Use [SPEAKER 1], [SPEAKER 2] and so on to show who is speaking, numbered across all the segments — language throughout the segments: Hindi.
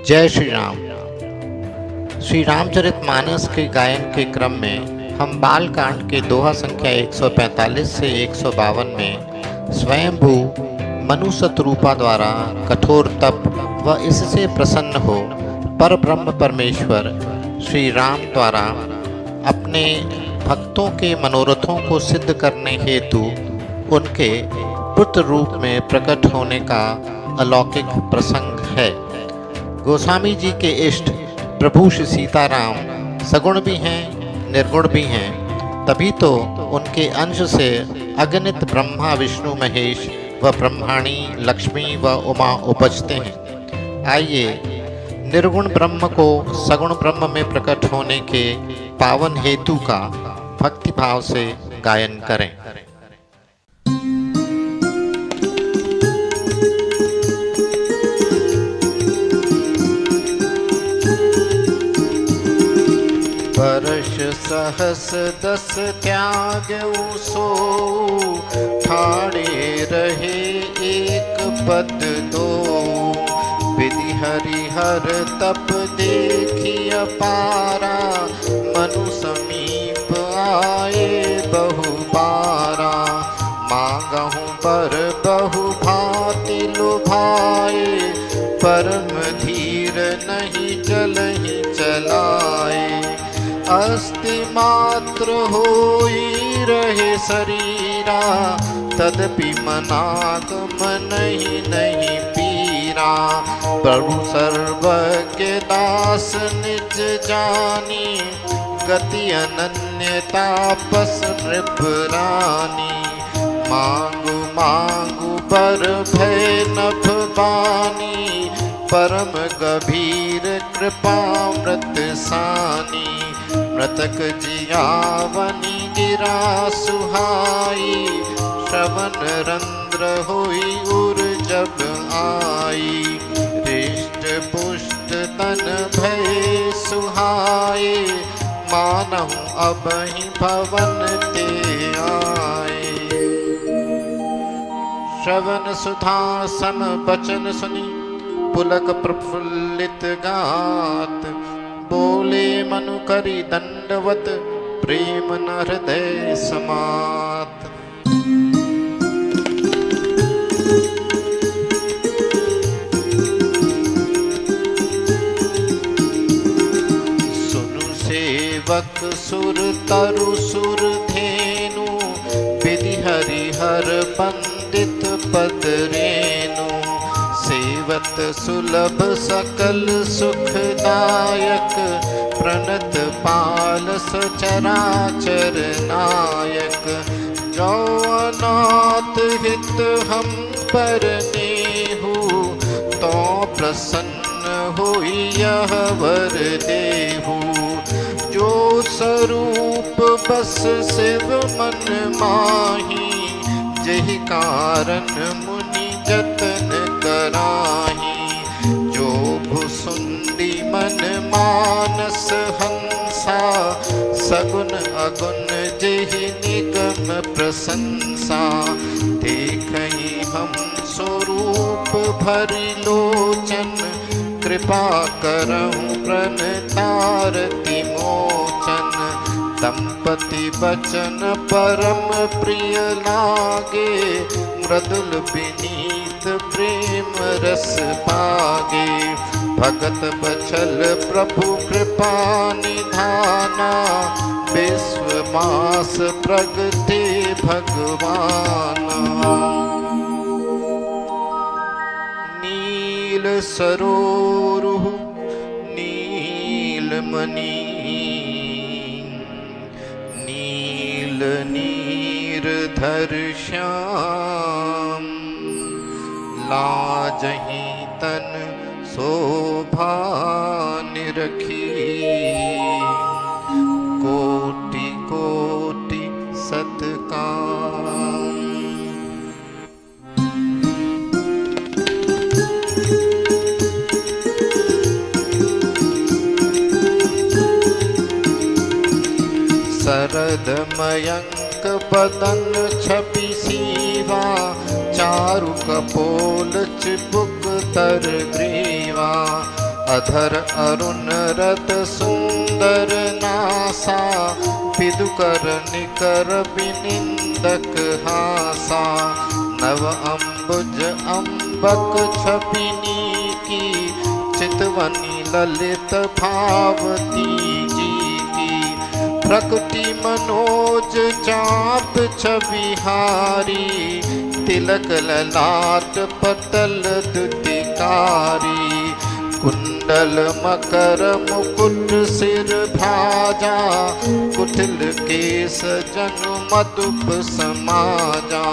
[SPEAKER 1] जय श्री राम। श्री रामचरितमानस के गायन के क्रम में हम बालकांड के दोहा संख्या 145 से 152 में स्वयंभू मनु शतरूपा द्वारा कठोर तप व इससे प्रसन्न हो पर ब्रह्म परमेश्वर श्री राम द्वारा अपने भक्तों के मनोरथों को सिद्ध करने हेतु उनके पुत्र रूप में प्रकट होने का अलौकिक प्रसंग है। गोस्वामी जी के इष्ट प्रभु श्री सीताराम सगुण भी हैं, निर्गुण भी हैं, तभी तो उनके अंश से अगणित ब्रह्मा विष्णु महेश व ब्रह्माणी लक्ष्मी व उमा उपजते हैं। आइए निर्गुण ब्रह्म को सगुण ब्रह्म में प्रकट होने के पावन हेतु का भक्तिभाव से गायन करें। वर्ष सहस 10 त्याग्यु सो, ठाड़े रहे एक पद दो। विधि हरिहर तप देखी अपारा, मनु समीप आए बहु बारा। मांगहु बर बहु भांति लुभाए, परम धीर नहीं चलहि चलाए। अस्ति मात्र होई रहे शरीरा, तदपि मनागम नहीं पीरा। प्रभु सर्वज्ञ दास निज जानी, गति अनन्य तापस नृपरानी। मांगु मांगु बर भय नभ बानी, परम गभीर कृपामृत सानी। मृतक जियावनी गिरा सुहाई, श्रवण रंध्र हुई उर जब आई। हृष्ट पुष्ट तन भय सुहाए, मानहु अबहि भवन ते आए। श्रवण सुधा सम बचन सुनी, पुलक प्रफुल्लित गात। बोले मनु करी दंडवत, प्रेम न हृदय समात। सुनु सेवक सुर तरु सुर धेनु, विधि हरिहर पंडित पद रेनु। सेवत सुलभ सकल सुखदायक, प्रणत पाल सचराचर नायक। जो अनाथ हित हम पर नेहु, तो प्रसन्न हुई यह वर देहु। जो स्वरूप बस शिव मन माही, जहि कारण मुनि जतन कराही। जो भुसुंडी मन मानस हंसा, सगुन अगुन जेहि निगम प्रशंसा। देखहि हम स्वरूप भरि लोचन, कृपा करहु प्रणतारति मोचन। दंपति बचन परम प्रिय लागे, मृदुल विनीत प्रेम रस पागे। भगत बचल प्रभु कृपा निधाना, विश्व मास प्रगटे भगवाना। नील सरोरुह नीलमणि, नील नीरधर श्याम। लाजहि तन शोभा निरखी, कोटि कोटि सत्कार। शरद मयंक बदन छपि सीवा, चारु कपोल चिबुक तर ग्रीवा। अधर अरुण रत सुंदर नासा, विदुकर निकर विनिंदक हासा। नव अम्बुज अम्बक छपिनी की, चितवनी ललित भावती जी की। प्रकृति मनोज चाप छविहारी, तिलक ललाट पटल दुतिकारी। कुंडल मकर मुकुट सिर भाजा, कुटिल केस जनु मधुप समाजा।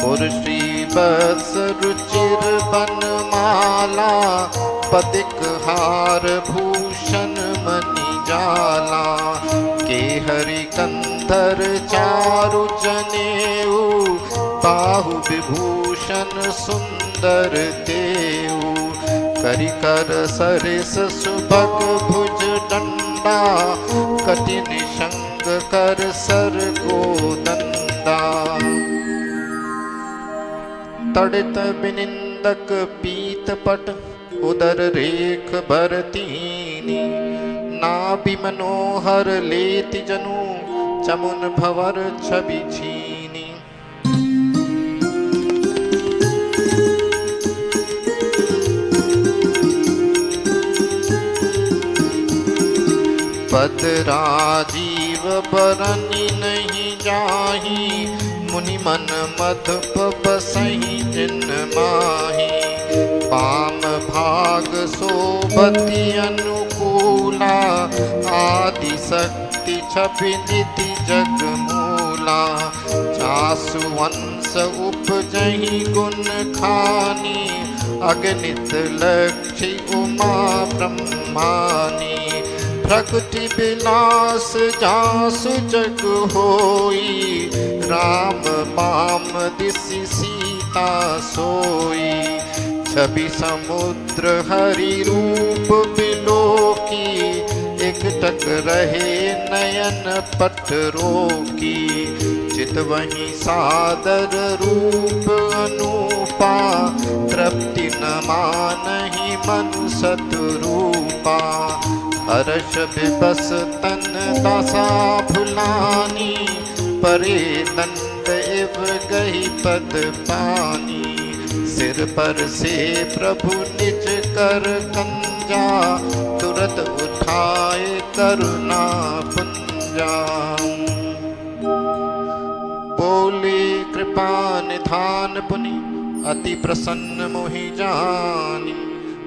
[SPEAKER 1] कुर्सी बस रुचिर बनमाला, पदिक हार भूषण मणि जाला। केहरि कंधर चारु जनेऊ, बाहु विभूषण सुंदर देऊ। करिकर सरिस सुभग भुज दंडा, कठिन संग कर सर को दंडा। तड़ित विनिंदक पीत पट, उदर रेख भरतीनी। नाभि मनोहर लेति जनु, चमुन भवर छवि छीनी। पद राजीव बरनि नहीं जाही, मुनि मन मधुप बसहि जिन माही। वाम भाग शोभति अनुकूला, आदि शक्ति छवि निधि जगमूला। चासु वंश उपजहि गुण खानी, अगणित लक्ष्य उमा ब्रह्मानी। प्रकृति विलास जासु जग होई, राम बाम दिसि सीता सोई। छवि समुद्र हरि रूप बिलोकी, एकटक रहे नयन पट रोकी। चितवहि सादर रूप अनूपा, तृप्ति न मानहि मनु सतरूपा। हर्ष विबस तन दासा भुलानी, परे दंड इव गही पद पानी। सिर पर से प्रभु निज कर कंजा, तुरत उठाए करुणा पुंजा। बोले कृपा निधान पुनि, अति प्रसन्न मोहि जानी।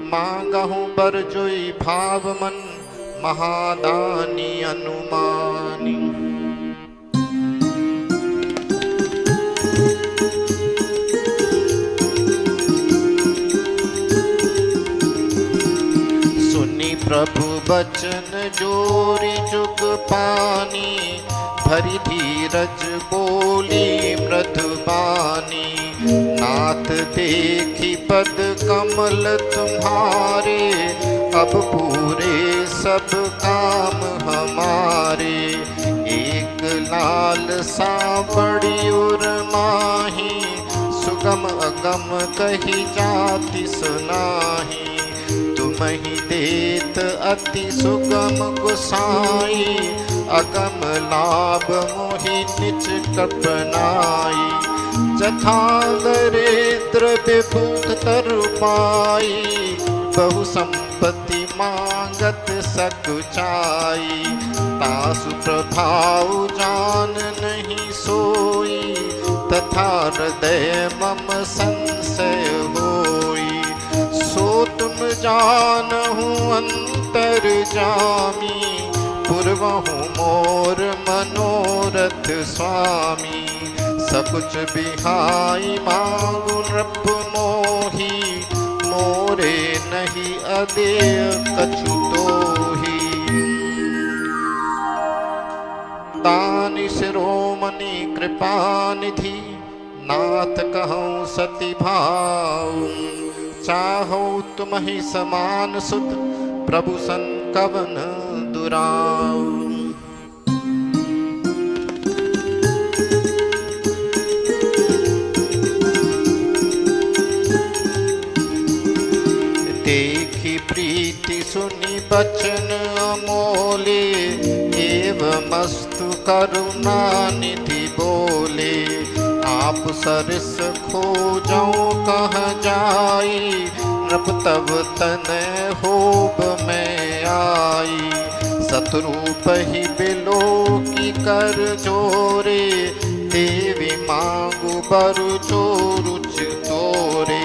[SPEAKER 1] मांगहु बर जोई भाव मन, महादानी अनुमानी। सुनी प्रभु बचन जोरी जुग पानी, भरी धीरज बोली मृदुबानी। नाथ देखी पद कमल तुम्हारे, अब पूरे सब काम हमारे। एक लाल सा बड़ी उर माही, सुगम अगम कही जाति सुनाही। तुम ही देत अति सुगम गुसाई, अगम लाभ मोहि निज कपनाई। जथा दरिद्र विभुख तरुपाई, बहु संपत्ति मांगत सकुचाई। तासु प्रभाव जान नहीं सोई, तथा हृदय मम संशय होई। सो तुम जानहु अंतर जामी, पूर्वहु मोर मनोरथ स्वामी। सकुच बिहाई मांगु नृप मोही, मोरे नहीं अदेय कछु तोही। दानि शिरोमणि कृपा निधि, नाथ कहूँ सति भाव। चाहो तुमहि समान सुत, प्रभु सन कवन दुराऊ। देखी प्रीति सुनी बचन अमोले, एवमस्तु करुणा निधि बोले। आप सरस खोजौ कह जाई, नृप तब तनय होब में आई। सतरूप ही बिलो की कर जोरे, देवी मांगु बरु चोरुच तोरे।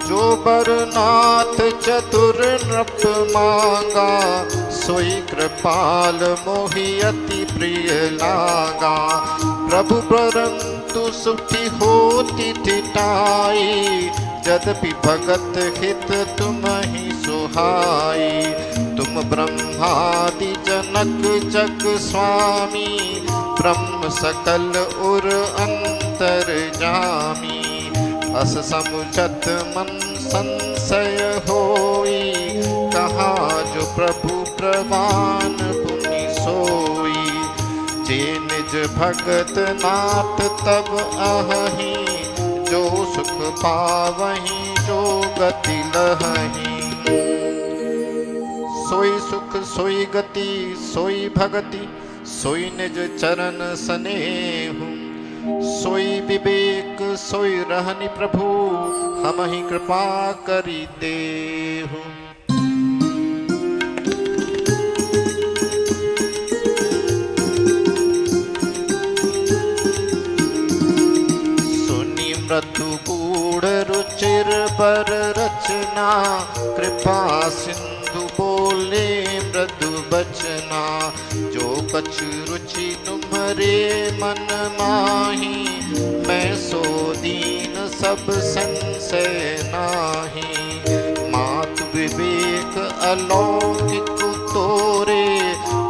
[SPEAKER 1] जो बरनाथ चतुर नृप मांगा, सोई कृपाल मोहि अति प्रिय लागा। प्रभु परंतु सुखी होती टिटाई, यद्यपि भगत हित तुम ही सुहाई। तुम ब्रह्मादि जनक जग स्वामी, ब्रह्म सकल उर अंतर जामी। अस समुझत मन संशय होई, कहाँ जो प्रभु प्रवान पुनि सोई। जे निज भगत नाथ तब अहि, जो सुख पावहीं जो गति लहहीं। सोई सुख सोई गति सोई भगति, सोई निज चरण सनेहु। सोई विवेक सोई रहनि प्रभु, हमहि कृपा करि देहु। सुनि मृदु गूढ़ रुचिर बर रचना, कृपा सिंधु बोले मृदु बचना। जो कछ रुचि तुम्हारे मन माही, मैं सो दीन सब संशय नाही। मातु विवेक अलौकिक तोरे,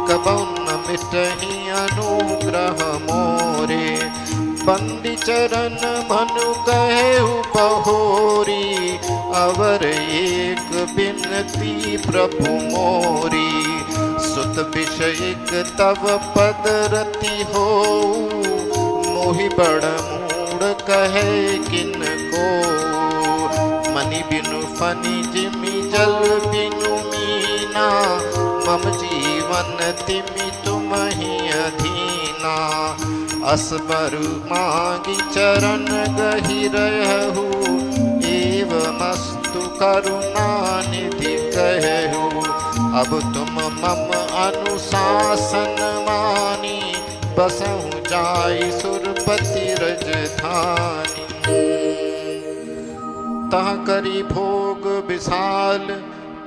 [SPEAKER 1] कबहुँ न मिटहि अनुग्रह मोरे। बंदी चरण मनु कहेउ बहोरी, अवर एक बिनती प्रभु मोरी। सुत विषयिक तव पद रति हो, मोहि बड़ मूढ़ कहे किन को। मनि बिनु फनि जिमि जल बिनु मीना, मम जीवन तिमि तुम्हि अधीना। असबरु मांगी चरण गहि रहु, एवमस्तु करुणा निधि कहु। अब तुम मम अनुशासन मानी, बसहु जाई सुरपति रजधानी। तह करी भोग विशाल,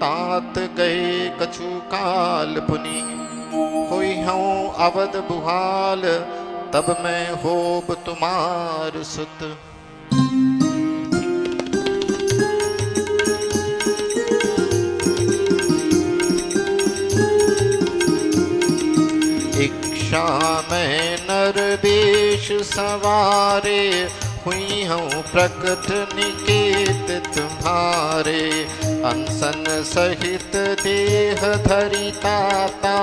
[SPEAKER 1] तात गए कछु काल पुनि। होई हूँ अवध बुहाल, तब मैं होब तुम्हार सुत। इच्छा में नर वेश सवारे, हुई हूँ प्रकट निकेत तुम्हारे। अनसन सहित देह धरि ताता,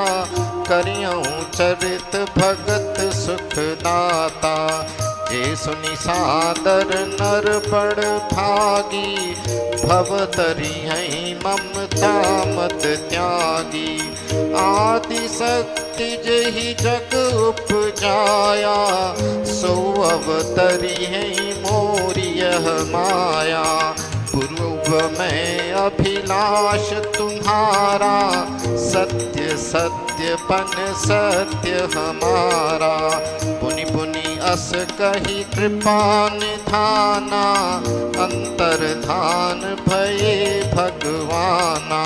[SPEAKER 1] करियऊँ चरित भगत सुख दाता। जे सुनि सादर नर बड़ भागी, भव तरिहै ममता मत त्यागी। आदि शक्ति जेहि जग उपजाया, सो अवतरिहै मोरि यह माया। पूर्व में अभिलाष तुम्हारा, सत्य सत्य पन सत्य हमारा। पुनि पुनि अस कही कृपा निधाना, अंतर्धान भये भगवाना।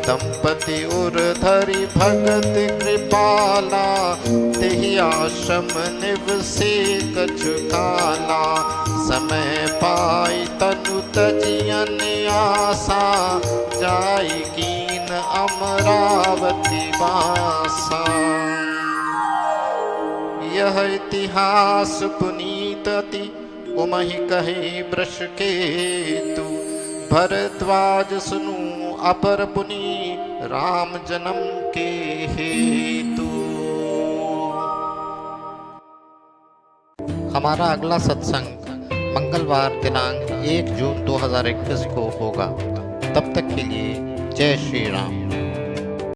[SPEAKER 1] दंपति उर धरि भगत कृपाला, तेहि आश्रम निवसे कछु काला। समय पाई तनु तजियन आसा, जाई कीन अमरावती बासा। यह इतिहास पुनीत अति, उमहि कहे वृष केतु। भरद्वाज सुनु अपर पुनि, राम जन्म के हेतु। हमारा अगला सत्संग मंगलवार दिनांक 1 जून 2021 को होगा। तब तक के लिए जय श्री राम।